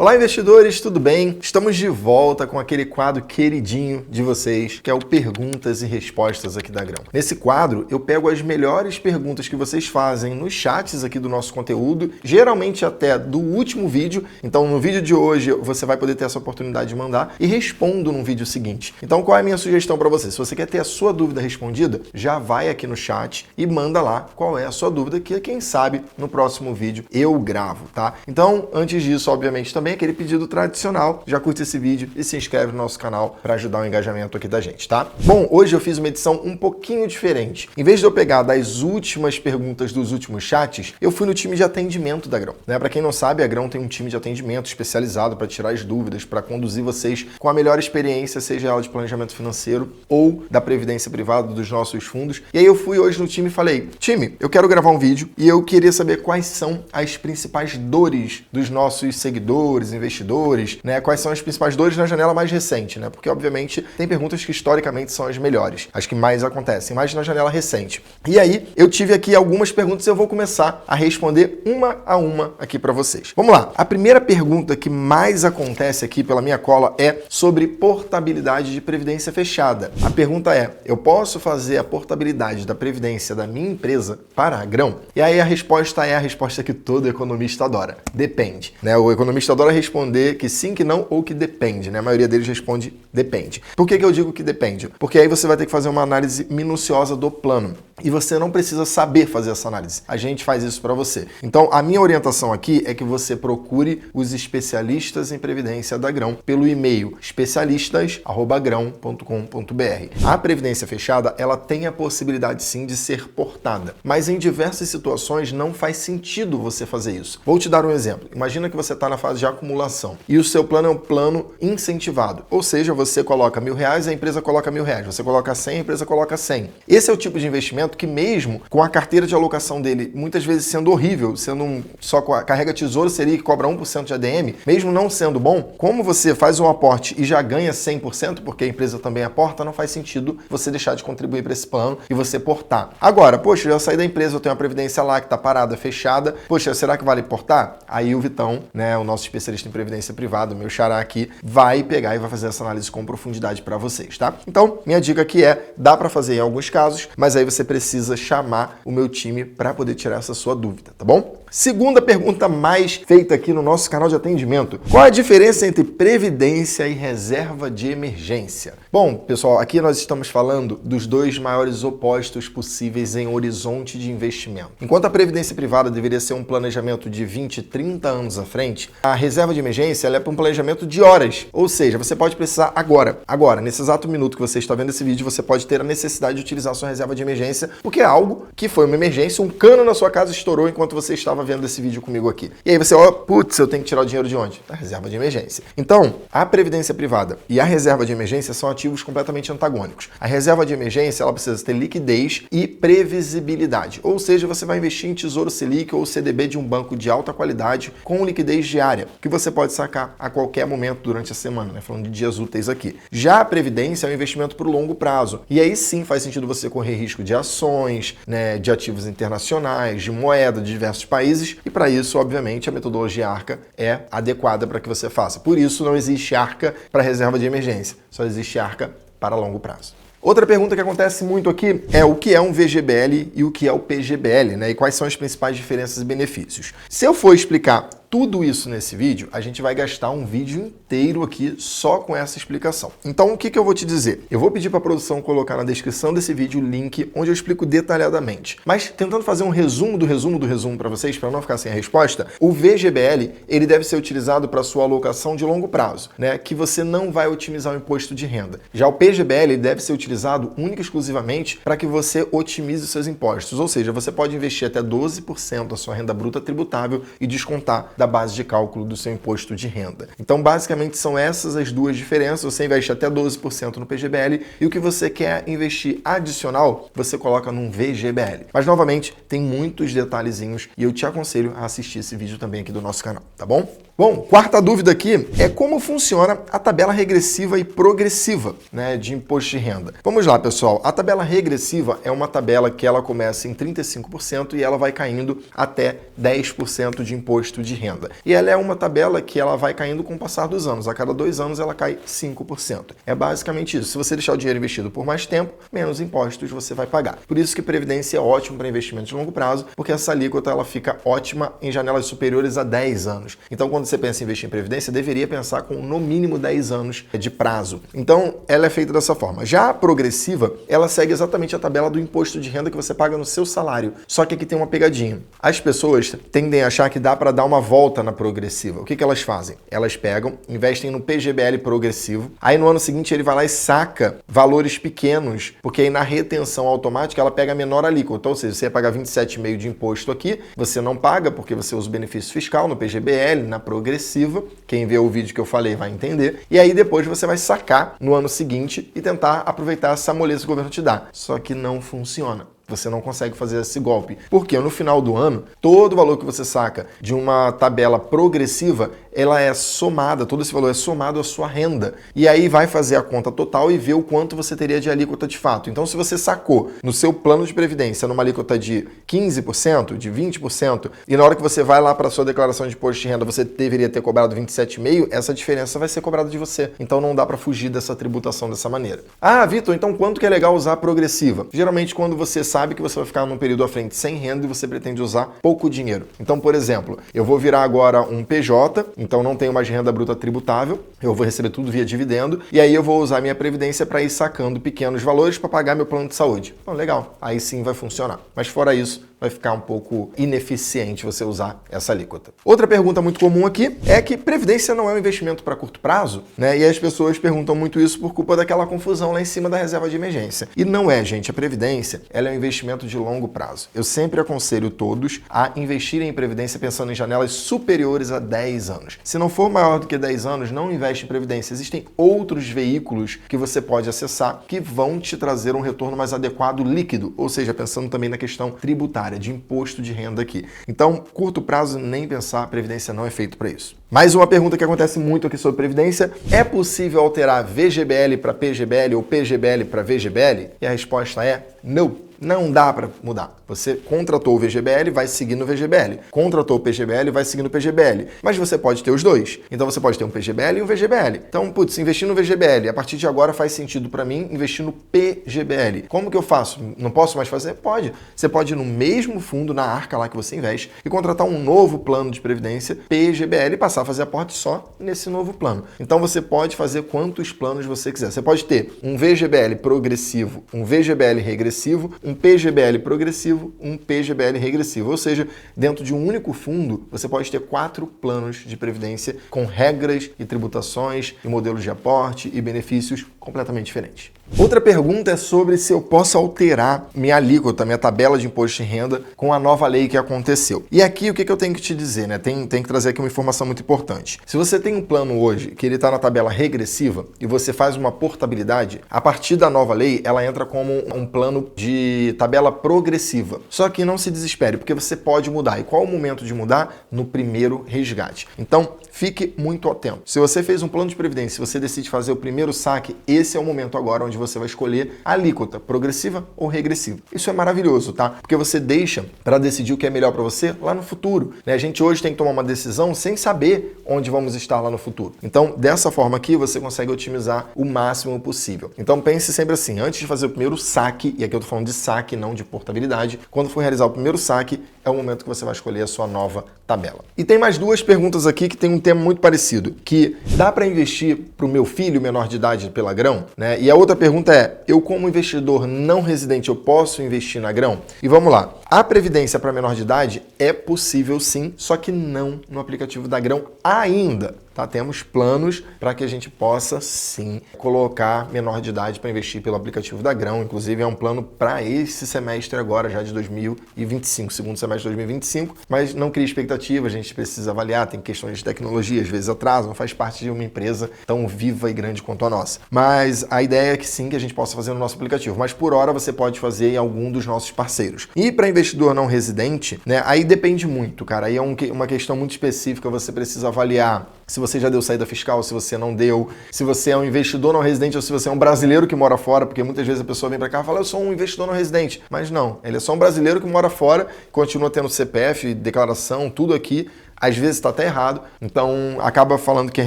Olá, investidores, tudo bem? Estamos de volta com aquele quadro queridinho de vocês, que é o Perguntas e Respostas aqui da Grão. Nesse quadro, eu pego as melhores perguntas que vocês fazem nos chats aqui do nosso conteúdo, geralmente até do último vídeo. Então, no vídeo de hoje, você vai poder ter essa oportunidade de mandar e respondo no vídeo seguinte. Então, qual é a minha sugestão para você? Se você quer ter a sua dúvida respondida, já vai aqui no chat e manda lá qual é a sua dúvida, que quem sabe no próximo vídeo eu gravo, tá? Então, antes disso, obviamente, também aquele pedido tradicional, já curte esse vídeo e se inscreve no nosso canal para ajudar o engajamento aqui da gente, tá? Bom, hoje eu fiz uma edição um pouquinho diferente. Em vez de eu pegar das últimas perguntas dos últimos chats, eu fui no time de atendimento da Grão, né? Para quem não sabe, a Grão tem um time de atendimento especializado para tirar as dúvidas, para conduzir vocês com a melhor experiência, seja ela de planejamento financeiro ou da previdência privada dos nossos fundos. E aí eu fui hoje no time e falei: time, eu quero gravar um vídeo e eu queria saber quais são as principais dores dos nossos seguidores, investidores, né? Quais são as principais dores na janela mais recente, né? Porque, obviamente, tem perguntas que historicamente são as melhores, as que mais acontecem, mas na janela recente. E aí, eu tive aqui algumas perguntas e eu vou começar a responder uma a uma aqui para vocês. Vamos lá. A primeira pergunta que mais acontece aqui pela minha cola é sobre portabilidade de previdência fechada. A pergunta é: eu posso fazer a portabilidade da previdência da minha empresa para a Grão? E aí a resposta é a resposta que todo economista adora. Depende, né? O economista adora responder que sim, que não ou que depende, né? A maioria deles responde depende. Por que eu digo que depende? Porque aí você vai ter que fazer uma análise minuciosa do plano. E você não precisa saber fazer essa análise. A gente faz isso para você. Então, a minha orientação aqui é que você procure os especialistas em previdência da Grão pelo e-mail especialistas@grão.com.br. A previdência fechada, ela tem a possibilidade sim de ser portada, mas em diversas situações não faz sentido você fazer isso. Vou te dar um exemplo. Imagina que você está na fase de acumulação e o seu plano é um plano incentivado, ou seja, você coloca R$1.000, a empresa coloca R$1.000, você coloca 100, a empresa coloca 100. Esse é o tipo de investimento que, mesmo com a carteira de alocação dele muitas vezes sendo horrível, sendo só com a carrega tesouro seria que cobra 1% de ADM, mesmo não sendo bom, como você faz um aporte e já ganha 100%, porque a empresa também aporta, não faz sentido você deixar de contribuir para esse plano e você portar. Agora, poxa, eu já saí da empresa, eu tenho uma previdência lá que está parada, fechada, poxa, será que vale portar? Aí o Vitão, né, o nosso especialista em previdência privada, o meu xará aqui, vai pegar e vai fazer essa análise com profundidade para vocês, tá? Então, minha dica aqui é: dá para fazer em alguns casos, mas aí você precisa chamar o meu time para poder tirar essa sua dúvida, tá bom? Segunda pergunta mais feita aqui no nosso canal de atendimento: qual a diferença entre previdência e reserva de emergência? Bom, pessoal, aqui nós estamos falando dos dois maiores opostos possíveis em horizonte de investimento. Enquanto a previdência privada deveria ser um planejamento de 20, 30 anos à frente, a reserva de emergência ela é para um planejamento de horas. Ou seja, você pode precisar agora. Agora, nesse exato minuto que você está vendo esse vídeo, você pode ter a necessidade de utilizar a sua reserva de emergência, porque é algo que foi uma emergência, um cano na sua casa estourou enquanto você estava vendo esse vídeo comigo aqui. E aí você, putz, eu tenho que tirar o dinheiro de onde? Da reserva de emergência. Então, a previdência privada e a reserva de emergência são ativos completamente antagônicos. A reserva de emergência, ela precisa ter liquidez e previsibilidade. Ou seja, você vai investir em Tesouro Selic ou CDB de um banco de alta qualidade com liquidez diária, que você pode sacar a qualquer momento durante a semana, né? Falando de dias úteis aqui. Já a previdência é um investimento por longo prazo. E aí sim faz sentido você correr risco de ações, né, de ativos internacionais, de moeda de diversos países. E para isso, obviamente, a metodologia ARCA é adequada para que você faça. Por isso, não existe ARCA para reserva de emergência. Só existe ARCA para longo prazo. Outra pergunta que acontece muito aqui é o que é um VGBL e o que é o PGBL, né? E quais são as principais diferenças e benefícios. Se eu for explicar tudo isso nesse vídeo, a gente vai gastar um vídeo inteiro aqui só com essa explicação. Então, o que eu vou te dizer? Eu vou pedir para a produção colocar na descrição desse vídeo o link onde eu explico detalhadamente. Mas, tentando fazer um resumo do resumo para vocês, para não ficar sem a resposta, o VGBL, ele deve ser utilizado para sua alocação de longo prazo, né? Que você não vai otimizar o imposto de renda. Já o PGBL deve ser utilizado única e exclusivamente para que você otimize os seus impostos. Ou seja, você pode investir até 12% da sua renda bruta tributável e descontar da base de cálculo do seu imposto de renda. Então, basicamente, são essas as duas diferenças. Você investe até 12% no PGBL e o que você quer investir adicional, você coloca num VGBL. Mas, novamente, tem muitos detalhezinhos e eu te aconselho a assistir esse vídeo também aqui do nosso canal, tá bom? Bom, quarta dúvida aqui é como funciona a tabela regressiva e progressiva, né, de imposto de renda. Vamos lá, pessoal. A tabela regressiva é uma tabela que ela começa em 35% e ela vai caindo até 10% de imposto de renda. E ela é uma tabela que ela vai caindo com o passar dos anos. A cada 2 anos ela cai 5%. É basicamente isso. Se você deixar o dinheiro investido por mais tempo, menos impostos você vai pagar. Por isso que previdência é ótimo para investimento de longo prazo, porque essa alíquota ela fica ótima em janelas superiores a 10 anos. Então, quando você pensa em investir em previdência, deveria pensar com no mínimo 10 anos de prazo. Então, ela é feita dessa forma. Já a progressiva, ela segue exatamente a tabela do imposto de renda que você paga no seu salário. Só que aqui tem uma pegadinha. As pessoas tendem a achar que dá para dar uma volta na progressiva. O que elas fazem? Elas pegam, investem no PGBL progressivo, aí no ano seguinte ele vai lá e saca valores pequenos, porque aí na retenção automática ela pega a menor alíquota. Ou seja, você ia pagar 27,5% de imposto aqui, você não paga porque você usa o benefício fiscal no PGBL, na progressiva. Quem vê o vídeo que eu falei vai entender. E aí depois você vai sacar no ano seguinte e tentar aproveitar essa moleza que o governo te dá. Só que não funciona. Você não consegue fazer esse golpe. Porque no final do ano, todo o valor que você saca de uma tabela progressiva, ela é somada, todo esse valor é somado à sua renda. E aí vai fazer a conta total e ver o quanto você teria de alíquota de fato. Então, se você sacou no seu plano de previdência numa alíquota de 15%, de 20%, e na hora que você vai lá para a sua declaração de imposto de renda, você deveria ter cobrado 27,5%, essa diferença vai ser cobrada de você. Então, não dá para fugir dessa tributação dessa maneira. Ah, Vitor, então quanto que é legal usar a progressiva? Geralmente, quando você sabe que você vai ficar num período à frente sem renda e você pretende usar pouco dinheiro. Então, por exemplo, eu vou virar agora um PJ, então não tenho mais renda bruta tributável, eu vou receber tudo via dividendo, e aí eu vou usar minha previdência para ir sacando pequenos valores para pagar meu plano de saúde. Então, legal, aí sim vai funcionar. Mas fora isso, vai ficar um pouco ineficiente você usar essa alíquota. Outra pergunta muito comum aqui é que previdência não é um investimento para curto prazo, né? E as pessoas perguntam muito isso por culpa daquela confusão lá em cima da reserva de emergência. E não é, gente. A previdência, ela é um investimento de longo prazo. Eu sempre aconselho todos a investirem em previdência pensando em janelas superiores a 10 anos. Se não for maior do que 10 anos, não investe em previdência. Existem outros veículos que você pode acessar que vão te trazer um retorno mais adequado líquido, ou seja, pensando também na questão tributária, de imposto de renda aqui. Então, curto prazo, nem pensar, a previdência não é feito para isso. Mais uma pergunta que acontece muito aqui sobre previdência: é possível alterar VGBL para PGBL ou PGBL para VGBL? E a resposta é não. Não dá para mudar. Você contratou o VGBL, vai seguir no VGBL. Contratou o PGBL, vai seguir no PGBL. Mas você pode ter os dois. Então você pode ter um PGBL e um VGBL. Então, putz, investir no VGBL, a partir de agora faz sentido para mim investir no PGBL. Como que eu faço? Não posso mais fazer? Pode. Você pode ir no mesmo fundo, na arca lá que você investe, e contratar um novo plano de previdência PGBL e passar a fazer aporte só nesse novo plano. Então você pode fazer quantos planos você quiser. Você pode ter um VGBL progressivo, um VGBL regressivo, um PGBL progressivo, um PGBL regressivo. Ou seja, dentro de um único fundo, você pode ter 4 planos de previdência com regras e tributações e modelos de aporte e benefícios completamente diferentes. Outra pergunta é sobre se eu posso alterar minha alíquota, minha tabela de imposto de renda com a nova lei que aconteceu. E aqui o que eu tenho que te dizer, né? Tem que trazer aqui uma informação muito importante. Se você tem um plano hoje que ele está na tabela regressiva e você faz uma portabilidade, a partir da nova lei, ela entra como um plano de tabela progressiva. Só que não se desespere, porque você pode mudar. E qual o momento de mudar? No primeiro resgate. Então, fique muito atento. Se você fez um plano de previdência, se você decide fazer o primeiro saque, esse é o momento agora onde você vai escolher a alíquota, progressiva ou regressiva. Isso é maravilhoso, tá? Porque você deixa para decidir o que é melhor para você lá no futuro, né? A gente hoje tem que tomar uma decisão sem saber onde vamos estar lá no futuro. Então, dessa forma aqui, você consegue otimizar o máximo possível. Então, pense sempre assim, antes de fazer o primeiro saque, e aqui eu tô falando de saque, não de portabilidade, quando for realizar o primeiro saque, é o momento que você vai escolher a sua nova tabela. E tem mais 2 perguntas aqui que tem um tema muito parecido, que dá para investir para o meu filho menor de idade pela Grão, né? E a outra pergunta é, eu como investidor não residente, eu posso investir na Grão? E vamos lá, a previdência para menor de idade é possível sim, só que não no aplicativo da Grão ainda. tá? Temos planos para que a gente possa, sim, colocar menor de idade para investir pelo aplicativo da Grão. Inclusive, é um plano para esse semestre agora, já de 2025, segundo semestre de 2025, mas não cria expectativa, a gente precisa avaliar, tem questões de tecnologia, às vezes atrasam, faz parte de uma empresa tão viva e grande quanto a nossa. Mas a ideia é que sim, que a gente possa fazer no nosso aplicativo, mas por hora você pode fazer em algum dos nossos parceiros. E para investidor não residente, né, aí depende muito, cara, aí é uma questão muito específica, você precisa avaliar se você já deu saída fiscal, se você não deu, se você é um investidor não residente ou se você é um brasileiro que mora fora, porque muitas vezes a pessoa vem para cá e fala, eu sou um investidor não residente, mas não, ele é só um brasileiro que mora fora, continua tendo CPF, declaração, tudo aqui, às vezes está até errado, então acaba falando que é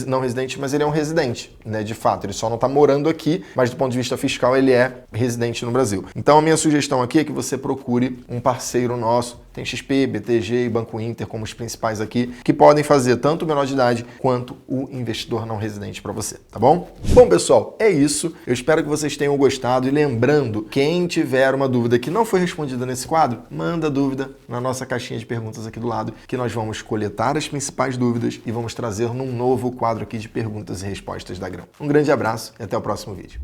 não residente, mas ele é um residente, né, de fato, ele só não está morando aqui, mas do ponto de vista fiscal ele é residente no Brasil. Então a minha sugestão aqui é que você procure um parceiro nosso, tem XP, BTG e Banco Inter como os principais aqui, que podem fazer tanto o menor de idade quanto o investidor não residente para você, tá bom? Bom, pessoal, é isso. Eu espero que vocês tenham gostado e lembrando, quem tiver uma dúvida que não foi respondida nesse quadro, manda dúvida na nossa caixinha de perguntas aqui do lado, que nós vamos coletar as principais dúvidas e vamos trazer num novo quadro aqui de perguntas e respostas da Grão. Um grande abraço e até o próximo vídeo.